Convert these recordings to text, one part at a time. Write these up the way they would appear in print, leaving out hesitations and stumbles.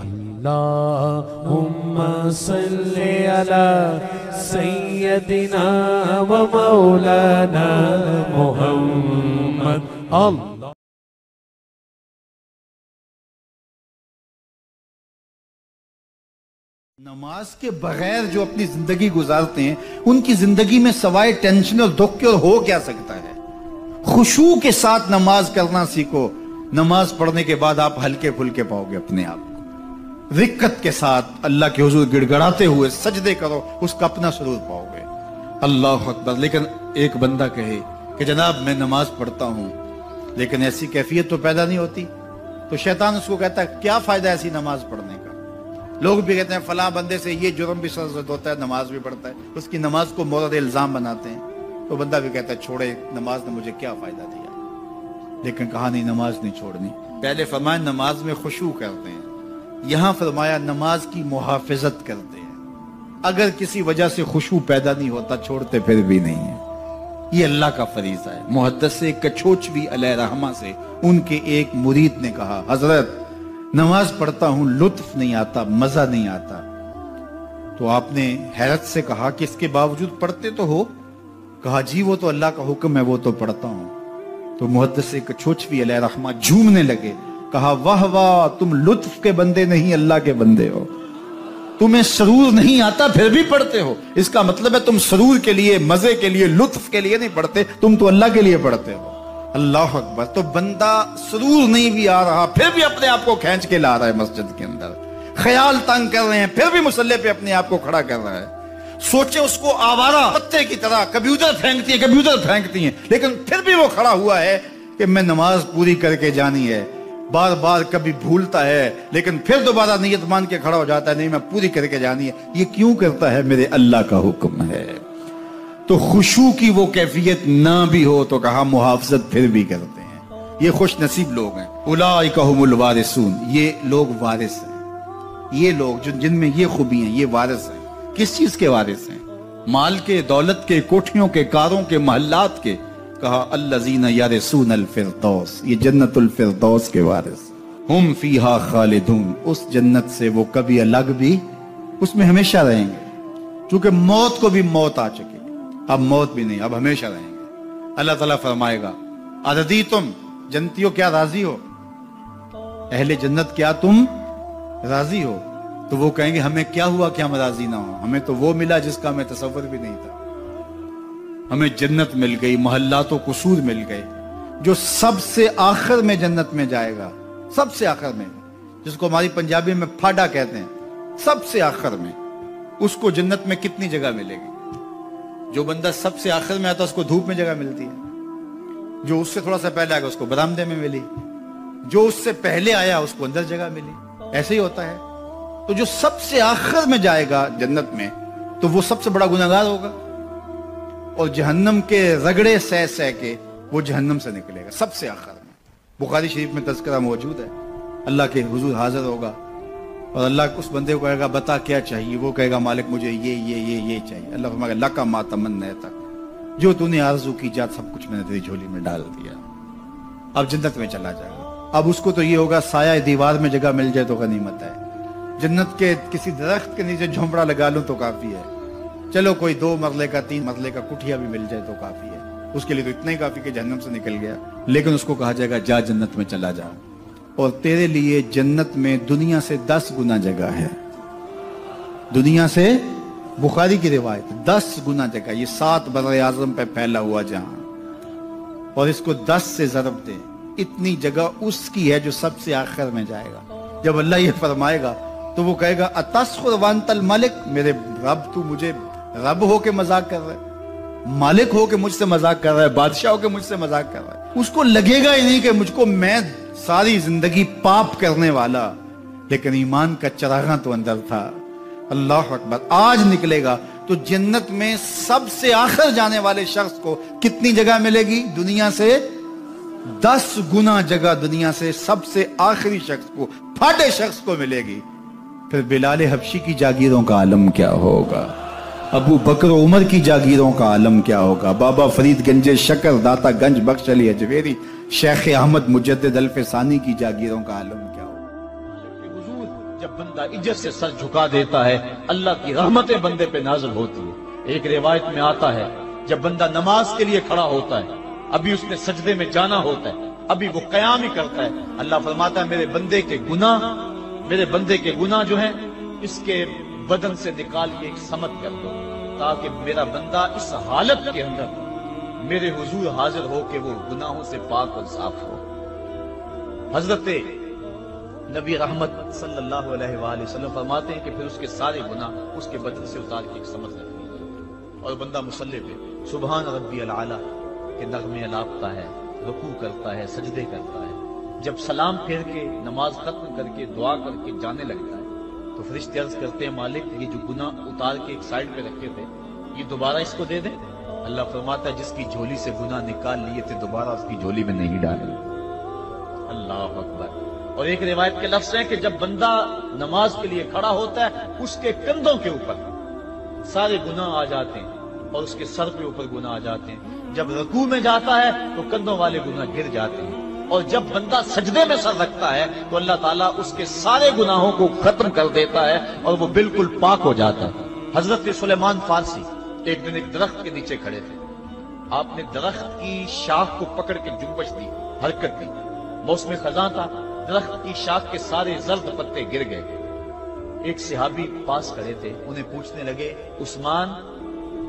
اللہم صلی علی سیدنا و مولانا محمد اللہ نماز کے بغیر جو اپنی زندگی گزارتے ہیں ان کی زندگی میں سوائے ٹینشن اور دکھ کے اور ہو کیا سکتا ہے؟ خشوع کے ساتھ نماز کرنا سیکھو. نماز پڑھنے کے بعد آپ ہلکے پھلکے پاؤ گے اپنے آپ کو. رقت کے ساتھ اللہ کے حضور گڑ گڑاتے ہوئے سجدے کرو, اس کا اپنا سرور پاؤ گے. اللہ اکبر. لیکن ایک بندہ کہے کہ جناب میں نماز پڑھتا ہوں لیکن ایسی کیفیت تو پیدا نہیں ہوتی, تو شیطان اس کو کہتا ہے کیا فائدہ ایسی نماز پڑھنے کا. لوگ بھی کہتے ہیں فلاں بندے سے یہ جرم بھی سرزد ہوتا ہے, نماز بھی پڑھتا ہے, اس کی نماز کو مورد الزام بناتے ہیں. تو بندہ بھی کہتا ہے چھوڑے, نماز نے مجھے کیا فائدہ دیا. لیکن کہا نہیں, نماز نہیں چھوڑنی. پہلے فرمایا نماز میں خشوع کرتے ہیں, یہاں فرمایا نماز کی محافظت کرتے ہیں. اگر کسی وجہ سے خشوع پیدا نہیں ہوتا چھوڑتے پھر بھی نہیں ہے. یہ اللہ کا فریضہ ہے. محدث کچھوچوی علیہ رحمہ سے ان کے ایک مرید نے کہا حضرت نماز پڑھتا ہوں لطف نہیں آتا, مزہ نہیں آتا. تو آپ نے حیرت سے کہا کہ اس کے باوجود پڑھتے تو ہو؟ کہا جی وہ تو اللہ کا حکم ہے, وہ تو پڑھتا ہوں. تو محدث کچھوچوی علیہ رحمہ جھومنے لگے, کہا واہ واہ تم لطف کے بندے نہیں اللہ کے بندے ہو. تمہیں سرور نہیں آتا پھر بھی پڑھتے ہو, اس کا مطلب ہے تم سرور کے لیے, مزے کے لیے, لطف کے لیے نہیں پڑھتے, تم تو اللہ کے لیے پڑھتے ہو. اللہ اکبر. تو بندہ سرور نہیں بھی آ رہا پھر بھی اپنے آپ کو کھینچ کے لا رہا ہے مسجد کے اندر. خیال تنگ کر رہے ہیں پھر بھی مصلی پہ اپنے آپ کو کھڑا کر رہا ہے. سوچے اس کو آوارہ پتے کی طرح کبھی ادھر پھینکتی ہیں لیکن پھر بھی وہ کھڑا ہوا ہے کہ میں نماز پوری کر کے جانی ہے. بار بار کبھی بھولتا ہے لیکن پھر دوبارہ نیت مان کے کھڑا ہو جاتا ہے, نہیں میں پوری کر کے جانی ہے. یہ کیوں کرتا ہے؟ میرے اللہ کا حکم ہے. تو خشوع کی وہ کیفیت نہ بھی ہو تو کہا محافظت پھر بھی کرتے ہیں. یہ خوش نصیب لوگ ہیں. اولئک هم الوارثون. یہ لوگ وارث ہیں. یہ لوگ جن میں یہ خوبی ہیں یہ وارث ہیں. کس چیز کے وارث ہیں؟ مال کے, دولت کے, کوٹھیوں کے, کاروں کے, محلات کے. کہا الذین یرثون الفردوس. یہ جنت الفردوس کے وارث. ہم فیہا خالدون. اس جنت سے وہ کبھی الگ بھی اس میں ہمیشہ رہیں گے. چونکہ موت کو بھی موت آ چکی, اب موت بھی نہیں, اب ہمیشہ رہیں گے. اللہ تعالیٰ فرمائے گا اَرَضِیتُم. جنتیوں کیا راضی ہو؟ اہل جنت کیا تم راضی ہو؟ تو وہ کہیں گے ہمیں کیا ہوا کہ ہم راضی نہ ہوں, ہمیں تو وہ ملا جس کا ہمیں تصور بھی نہیں تھا. ہمیں جنت مل گئی, محلات و قصور مل گئے. جو سب سے آخر میں جنت میں جائے گا, سب سے آخر میں, جس کو ہماری پنجابی میں پھاڑا کہتے ہیں, سب سے آخر میں, اس کو جنت میں کتنی جگہ ملے گی؟ جو بندہ سب سے آخر میں آتا اس کو دھوپ میں جگہ ملتی ہے, جو اس سے تھوڑا سا پہلے آگا اس کو برآمدے میں ملی, جو اس سے پہلے آیا اس کو اندر جگہ ملی. ایسے ہی ہوتا ہے. تو جو سب سے آخر میں جائے گا جنت میں تو وہ سب سے بڑا گناہگار ہوگا, اور جہنم کے رگڑے سہ سہ کے وہ جہنم سے نکلے گا سب سے آخر میں. بخاری شریف میں تذکرہ موجود ہے. اللہ کے حضور حاضر ہوگا اور اللہ اس بندے کو کہے گا بتا کیا چاہیے. وہ کہے گا مالک مجھے یہ چاہیے. اللہ فرمائے گا لکا ما تمنیت, جو تو نے آرزو کی جات سب کچھ میں نے تیری جھولی میں ڈال دیا. اب جنت میں چلا جائے گا. اب اس کو تو یہ ہوگا سایہ دیوار میں جگہ مل جائے تو غنیمت ہے. جنت کے کسی درخت کے نیچے جھونپڑا لگا لوں تو کافی ہے. چلو کوئی 2 مرلے کا 3 مرلے کا کٹھیا بھی مل جائے تو کافی ہے. اس کے لیے تو اتنا ہی کافی کہ جہنم سے نکل گیا. لیکن اس کو کہا جائے گا جا جنت میں چلا جا, اور تیرے لیے جنت میں دنیا سے 10 گنا جگہ ہے. دنیا سے, بخاری کی روایت, 10 گنا جگہ. یہ 7 بر اعظم پہ پھیلا ہوا جہاں, اور اس کو 10 سے ضرب دے, اتنی جگہ اس کی ہے جو سب سے آخر میں جائے گا. جب اللہ یہ فرمائے گا تو وہ کہے گا اتسخر وانت الملک. میرے رب تو مجھے رب ہو کے مذاق کر رہا ہے, مالک ہو کے مجھ سے مذاق کر رہا ہے, بادشاہ ہو کے مجھ سے مذاق کر رہا ہے. اس کو لگے گا ہی نہیں کہ مجھ کو, میں ساری زندگی پاپ کرنے والا لیکن ایمان کا چراغاں تو اندر تھا. اللہ اکبر. آج نکلے گا تو جنت میں سب سے آخر جانے والے شخص کو کتنی جگہ ملے گی؟ دنیا سے 10 گنا جگہ دنیا سے سب سے آخری شخص کو, پھاٹے شخص کو ملے گی. پھر بلال حبشی کی جاگیروں کا عالم کیا ہوگا؟ ابو بکر و عمر کی جاگیروں کا عالم کیا ہوگا؟ بابا فرید گنج شکر, داتا گنج بخش علی اجویری, شیخ احمد مجدد الف ثانی کی جاگیروں کا عالم کیا ہوگا؟ جب بندہ عزت سے سر جھکا دیتا ہے اللہ کی رحمتیں بندے پہ نازل ہوتی ہے۔ ایک روایت میں آتا ہے جب بندہ نماز کے لیے کھڑا ہوتا ہے، ابھی اس نے سجدے میں جانا ہوتا ہے، ابھی وہ قیام ہی کرتا ہے، اللہ فرماتا ہے میرے بندے کے گناہ جو ہیں اس کے بدن سے نکال کے ایک سمت کر دو، تاکہ میرا بندہ اس حالت کے اندر میرے حضور حاضر ہو کہ وہ گناہوں سے پاک اور صاف ہو۔ حضرت نبی رحمت صلی اللہ علیہ وآلہ وسلم فرماتے ہیں کہ پھر اس کے سارے گناہ اس کے بدن سے اتار کے ایک سمت رکھنی ہے، اور بندہ مصلی پہ سبحان ربی العالی کے نغمے الاپتا ہے، رکوع کرتا ہے، سجدے کرتا ہے۔ جب سلام پھیر کے نماز ختم کر کے دعا کر کے جانے لگتا ہے تو فرشتے عرض کرتے ہیں مالک یہ جو گناہ اتار کے ایک سائڈ پہ رکھے تھے یہ دوبارہ اس کو دے دیں؟ اللہ فرماتا ہے جس کی جھولی سے گناہ نکال لیے تھے دوبارہ اس کی جھولی میں نہیں ڈالیں۔ اللہ اکبر۔ اور ایک روایت کے لفظ ہیں کہ جب بندہ نماز کے لیے کھڑا ہوتا ہے اس کے کندھوں کے اوپر سارے گناہ آ جاتے ہیں اور اس کے سر کے اوپر گناہ آ جاتے ہیں۔ جب رکوع میں جاتا ہے تو کندھوں والے گناہ گر جاتے ہیں، اور جب بندہ سجدے میں سر رکھتا ہے تو اللہ تعالیٰ اس کے سارے گناہوں کو ختم کر دیتا ہے اور وہ بالکل پاک ہو جاتا ہے۔ حضرت سلیمان فارسی ایک دن ایک درخت کے نیچے کھڑے تھے، آپ نے درخت کی شاخ کو پکڑ کے جنبش دی، حرکت دی، موسم خزاں تھا، درخت کی شاخ کے سارے زرد پتے گر گئے۔ ایک صحابی پاس کھڑے تھے، انہیں پوچھنے لگے عثمان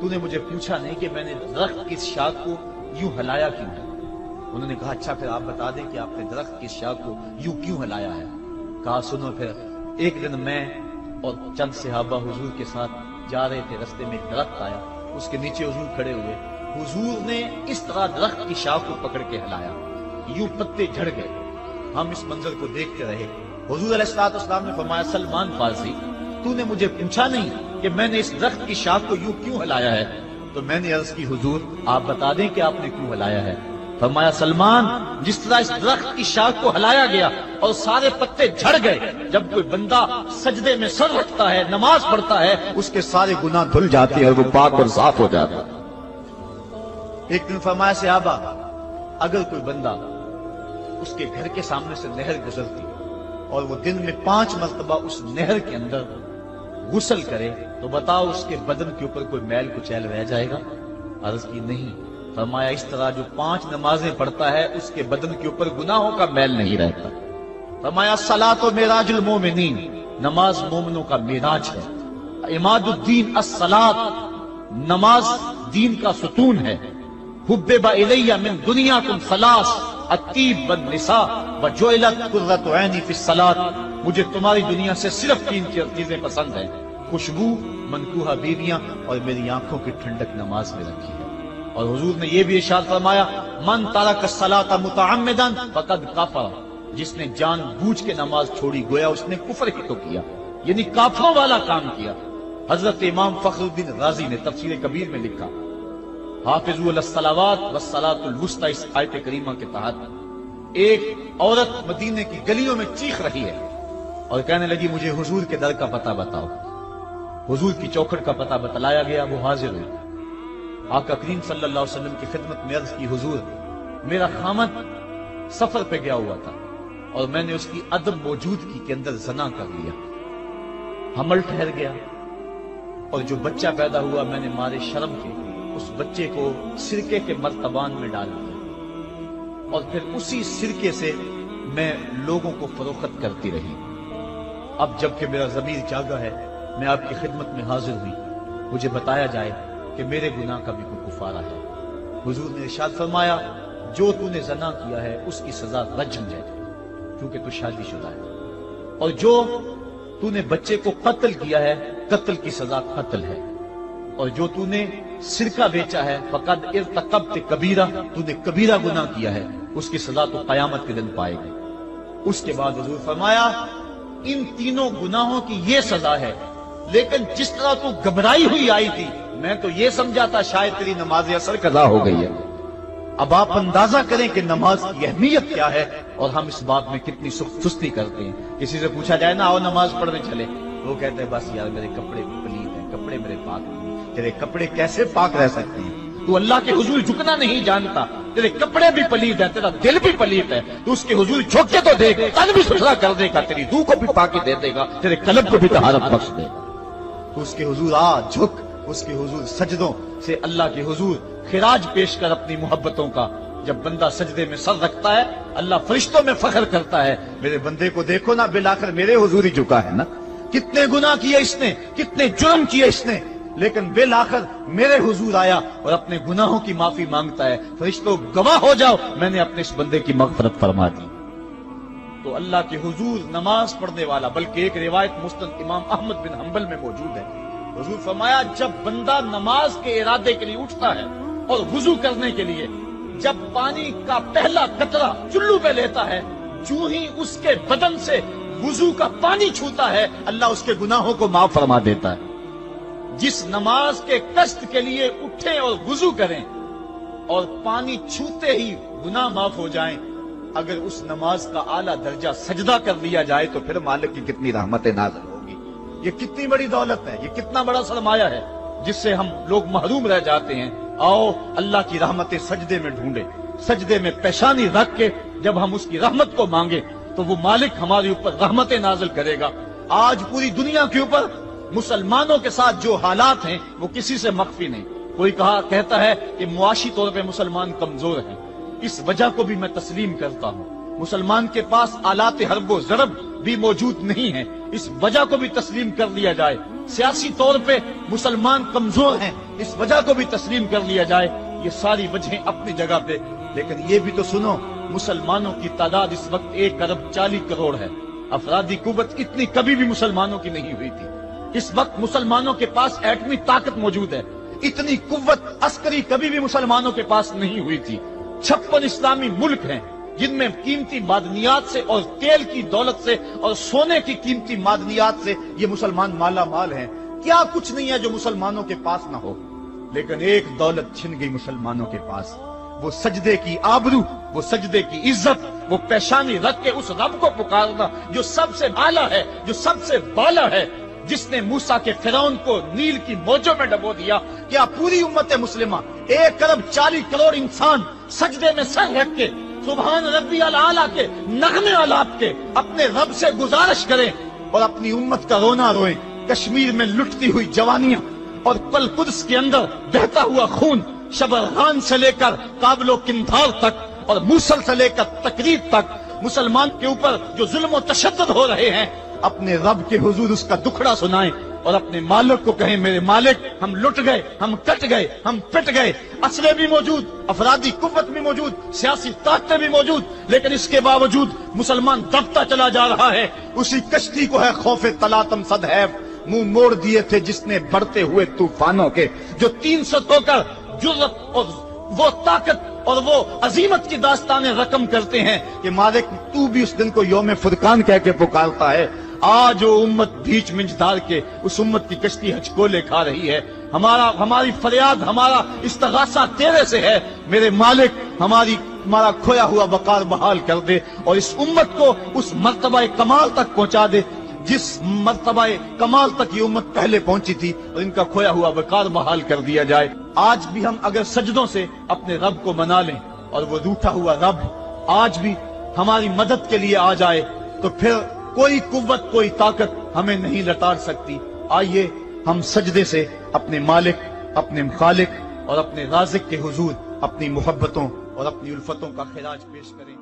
تو نے مجھے پوچھا نہیں کہ میں نے درخت کی شاخ کو یوں ہلایا کیوں ہے؟ انہوں نے کہا اچھا پھر آپ بتا دیں کہ آپ نے درخت کی شاخ کو یوں کیوں ہلایا ہے؟ کہا سنو پھر ایک دن میں اور چند صحابہ حضور کے ساتھ جا رہے تھے، رستے میں ایک درخت آیا، اس کے نیچے حضور کھڑے ہوئے، حضور نے اس طرح درخت کی شاخ کو پکڑ کے ہلایا، یوں پتے جھڑ گئے، ہم اس منظر کو دیکھتے رہے۔ حضور علیہ السلام نے فرمایا سلمان فارسی تو نے مجھے پوچھا نہیں کہ میں نے اس درخت کی شاخ کو یوں کیوں ہلایا ہے؟ تو میں نے عرض کی حضور آپ بتا دیں کہ آپ نے کیوں ہلایا ہے؟ فرمایا سلمان جس طرح اس درخت کی شاخ کو ہلایا گیا اور سارے پتے جھڑ گئے، جب کوئی بندہ سجدے میں سر رکھتا ہے نماز پڑھتا ہے اس کے سارے گناہ دھل جاتے ہیں اور وہ پاک اور صاف ہو جاتا ہے۔ ایک دن فرمایا صحابہ اگر کوئی بندہ اس کے گھر کے سامنے سے نہر گزرتی اور وہ دن میں 5 مرتبہ اس نہر کے اندر غسل کرے تو بتاؤ اس کے بدن کے اوپر کوئی میل کچیل رہ جائے گا؟ عرض کی نہیں۔ فرمایا اس طرح جو 5 نمازیں پڑھتا ہے اس کے بدن کے اوپر گناہوں کا میل نہیں رہتا۔ فرمایا الصلاۃ معراج المومنین، نماز مومنوں کا معراج ہے۔ عماد الدین الصلاۃ، نماز دین کا ستون ہے۔ حبب الی من دنیاکم ثلاث، الطیب والنساء وجعلت قرۃ عینی فی الصلاۃ، مجھے تمہاری دنیا سے صرف 3 چیزیں پسند ہیں، خوشبو، منکوحہ بیویاں اور میری آنکھوں کی ٹھنڈک نماز میں رکھی ہے۔ اور حضور نے یہ بھی ارشاد فرمایا من ترک الصلاۃ متعمدا فقد کفر، جس نے جان بوجھ کے نماز چھوڑی گویا اس نے کفر ہی تو کیا، یعنی کافروں والا کام کیا۔ حضرت امام فخر الدین رازی نے تفسیر کبیر میں لکھا حافظوا علی الصلوات والصلاۃ الوسطی، اس آیت کریمہ کے تحت ایک عورت مدینے کی گلیوں میں چیخ رہی ہے اور کہنے لگی مجھے حضور کے در کا پتہ بتاؤ۔ حضور کی چوکھٹ کا پتہ بتلایا گیا، وہ حاضر ہوئی۔ آقا کریم صلی اللہ علیہ وسلم کی خدمت میں عرض کی حضور میرا خامد سفر پہ گیا ہوا تھا اور میں نے اس کی عدم موجودگی کے اندر زنا کر لیا، حمل ٹھہر گیا اور جو بچہ پیدا ہوا میں نے مارے شرم کے اس بچے کو سرکے کے مرتبان میں ڈال دیا اور پھر اسی سرکے سے میں لوگوں کو فروخت کرتی رہی۔ اب جب کہ میرا ضمیر جاگا ہے میں آپ کی خدمت میں حاضر ہوئی، مجھے بتایا جائے کہ میرے گناہ کا بھی کوئی کفارہ ہے۔ حضور نے ارشاد فرمایا جو تو نے زنا کیا ہے اس کی سزا رجم ہے کیونکہ تو شادی شدہ ہے، اور جو تو نے بچے کو قتل کیا ہے قتل کی سزا قتل ہے، اور جو تو نے سرکہ بیچا ہے فقد ارتکبت کبیرہ، تو نے کبیرہ گناہ کیا ہے، اس کی سزا تو قیامت کے دن پائے گی۔ اس کے بعد حضور فرمایا ان تینوں گناہوں کی یہ سزا ہے، لیکن جس طرح تو گھبرائی ہوئی آئی تھی میں تو یہ سمجھا تھا شاید تیری نماز اثر قضا ہو گئی ہے۔ اب آپ اندازہ کریں کہ نماز کی اہمیت کیا ہے اور ہم اس بات میں کتنی سستی کرتے ہیں۔ کسی سے پوچھا جائے نا آؤ نماز پڑھنے چلے، وہ کہتے ہیں بس یار میرے کپڑے پلید ہیں، کپڑے میرے پاک نہیں۔ تیرے کپڑے کیسے پاک رہ سکتے ہیں؟ تو اللہ کے حضور جھکنا نہیں جانتا، تیرے کپڑے بھی پلیت ہے، تیرا دل بھی پلیت ہے، تو اس کے حضور جھک کے تو دیکھ، تن بھی ستھرا کر دے گا، تیری روح کو بھی پاکی دے دے گا، تیرے قلب کو بھی طہارت بخش دے گا۔ تو اس کے حضور آ جھک، اس کے حضور سجدوں سے اللہ کے حضور خراج پیش کر اپنی محبتوں کا۔ جب بندہ سجدے میں سر رکھتا ہے اللہ فرشتوں میں فخر کرتا ہے، میرے بندے کو دیکھو نا، بالآخر میرے حضور ہی جھکا ہے نا، کتنے گناہ کیے اس نے، کتنے جرم کیے اس نے، لیکن بالآخر میرے حضور آیا اور اپنے گناہوں کی معافی مانگتا ہے۔ فرشتوں گواہ ہو جاؤ، میں نے اپنے اس بندے کی مغفرت فرما دی۔ تو اللہ کے حضور نماز پڑھنے والا، بلکہ ایک روایت مسند امام احمد بن حنبل میں موجود ہے، حضور فرمایا جب بندہ نماز کے ارادے کے لیے اٹھتا ہے اور وضو کرنے کے لیے، جب پانی کا پہلا قطرہ چلو پہ لیتا ہے، جو ہی اس کے بدن سے وضو کا پانی چھوتا ہے اللہ اس کے گناہوں کو معاف فرما دیتا ہے۔ جس نماز کے قصد کے لیے اٹھیں اور وضو کریں اور پانی چھوتے ہی گناہ معاف ہو جائیں، اگر اس نماز کا اعلیٰ درجہ سجدہ کر لیا جائے تو پھر مالک کی کتنی رحمت نازل ہوگی، یہ کتنی بڑی دولت ہے، یہ کتنا بڑا سرمایہ ہے جس سے ہم لوگ محروم رہ جاتے ہیں۔ آؤ اللہ کی رحمتیں سجدے میں ڈھونڈے، سجدے میں پیشانی رکھ کے جب ہم اس کی رحمت کو مانگے تو وہ مالک ہمارے اوپر رحمتیں نازل کرے گا۔ آج پوری دنیا کے اوپر مسلمانوں کے ساتھ جو حالات ہیں وہ کسی سے مخفی نہیں۔ کوئی کہتا ہے کہ معاشی طور پہ مسلمان کمزور ہیں، اس وجہ کو بھی میں تسلیم کرتا ہوں۔ مسلمان کے پاس آلات حرب و ضرب بھی موجود نہیں ہیں، اس وجہ کو بھی تسلیم کر لیا جائے۔ سیاسی طور پہ مسلمان کمزور ہیں، اس وجہ کو بھی تسلیم کر لیا جائے۔ یہ ساری وجہیں اپنی جگہ پہ، لیکن یہ بھی تو سنو، مسلمانوں کی تعداد اس وقت 1 ارب 40 کروڑ ہے۔ افرادی قوت اتنی کبھی بھی مسلمانوں کی نہیں ہوئی تھی۔ اس وقت مسلمانوں کے پاس ایٹمی طاقت موجود ہے، اتنی قوت عسکری کبھی بھی مسلمانوں کے پاس نہیں ہوئی تھی۔ 56 اسلامی ملک ہیں جن میں قیمتی معدنیات سے اور تیل کی دولت سے اور سونے کی قیمتی معدنیات سے یہ مسلمان مالا مال ہیں۔ کیا کچھ نہیں ہے جو مسلمانوں کے پاس نہ ہو، لیکن ایک دولت چھن گئی مسلمانوں کے پاس، وہ سجدے کی آبرو، وہ سجدے کی عزت، وہ پیشانی رکھ کے اس رب کو پکارنا جو سب سے اعلیٰ ہے، جو سب سے بالا ہے، جس نے موسیٰ کے فرعون کو نیل کی موجوں میں ڈبو دیا۔ کیا پوری امت مسلمہ 1 ارب 40 کروڑ انسان سجدے میں سر رکھ کے سبحان ربی الاعلیٰ کے نغمے آلات کے اپنے رب سے گزارش کریں اور اپنی امت کا رونا روئیں؟ کشمیر میں لٹتی ہوئی جوانیاں اور کل قدس کے اندر بہتا ہوا خون، شبرغان سے لے کر کابل و قندھار تک اور موصل سے لے کر تقریب تک مسلمان کے اوپر جو ظلم و تشدد ہو رہے ہیں، اپنے رب کے حضور اس کا دکھڑا سنائیں اور اپنے مالک کو کہیں میرے مالک ہم لٹ گئے، ہم کٹ گئے، ہم پٹ گئے، اسلحے بھی موجود، افرادی قوت بھی موجود، سیاسی طاقتیں بھی موجود، لیکن اس کے باوجود مسلمان دبتا چلا جا رہا ہے۔ اسی کشتی کو ہے خوف تلاطم صد ہے منہ موڑ دیے تھے جس نے بڑھتے ہوئے طوفانوں کے، جو 300 ہو کر جرأت اور وہ طاقت اور وہ عظیمت کی داستانیں رقم کرتے ہیں کہ مالک تو بھی اس دن کو یوم فرقان کہہ کے پکارتا ہے۔ آج وہ امت بیچ منجدار کے اس امت کی کشتی ہچکولے کھا رہی ہے۔ ہماری فریاد، ہمارا استغاثہ تیرے سے ہے، میرے مالک ہمارا کھویا ہوا وقار بحال کر دے اور اس امت کو اس مرتبہ کمال تک پہنچا دے جس مرتبہ کمال تک یہ امت پہلے پہنچی تھی، اور ان کا کھویا ہوا وقار بحال کر دیا جائے۔ آج بھی ہم اگر سجدوں سے اپنے رب کو منا لیں اور وہ روٹھا ہوا رب آج بھی ہماری مدد کے لیے آ جائے تو پھر کوئی قوت، کوئی طاقت ہمیں نہیں لتاڑ سکتی۔ آئیے ہم سجدے سے اپنے مالک، اپنے خالق اور اپنے رازق کے حضور اپنی محبتوں اور اپنی الفتوں کا خراج پیش کریں۔